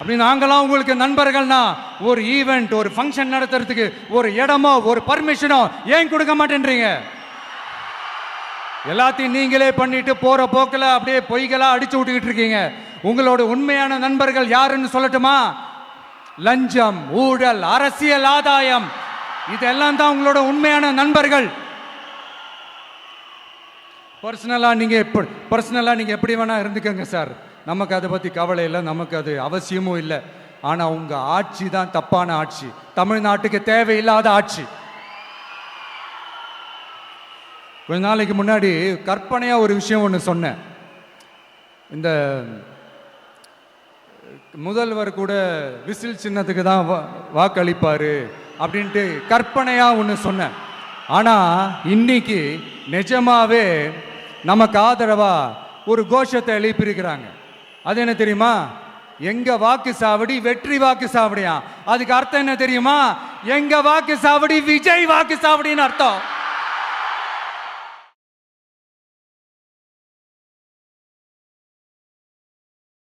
அப்படி நாங்களாம் உங்களுக்கு நண்பர்கள்னா ஒரு ஈவெண்ட், ஒரு ஃபங்க்ஷன் நடத்துறதுக்கு ஒரு இடமோ ஒரு பர்மிஷனோ ஏன் கொடுக்க மாட்டேன்றீங்க? எல்லாத்தையும் நீங்களே பண்ணிட்டு போற போக்கில் அப்படியே பொய்களா அடிச்சு விட்டுக்கிட்டு இருக்கீங்க. உங்களோட உண்மையான நண்பர்கள் யாருன்னு சொல்லட்டுமா? லஞ்சம், ஊழல், அரசியல் ஆதாயம், இதெல்லாம் தான் உங்களோட உண்மையான நண்பர்கள். பர்சனலா நீங்க எப்படி வேணா இருந்துக்கங்க சார், நமக்கு அதை பத்தி கவலை இல்லை, நமக்கு அது அவசியமும் இல்லை. ஆனா உங்க ஆட்சி தான் தப்பான ஆட்சி, தமிழ்நாட்டுக்கு தேவையில்லாத ஆட்சி. கொஞ்ச நாளைக்கு முன்னாடி கற்பனையா ஒரு விஷயம் ஒன்று சொன்னேன். இந்த முதல்வர் கூட விசில் சின்னத்துக்கு தான் வாக்களிப்பாரு அப்படின்ட்டு கற்பனையா ஒன்று சொன்னேன். ஆனா இன்னைக்கு நிஜமாவே நமக்கு ஆதரவா ஒரு கோஷத்தை எழுப்பியிருக்கிறாங்க. அது என்ன தெரியுமா? எங்க வாக்கு சாவடி வெற்றி வாக்கு சாவடியா. அதுக்கு அர்த்தம் என்ன தெரியுமா? எங்க வாக்கு சாவடி விஜய் வாக்கு சாவடின்னு அர்த்தம்.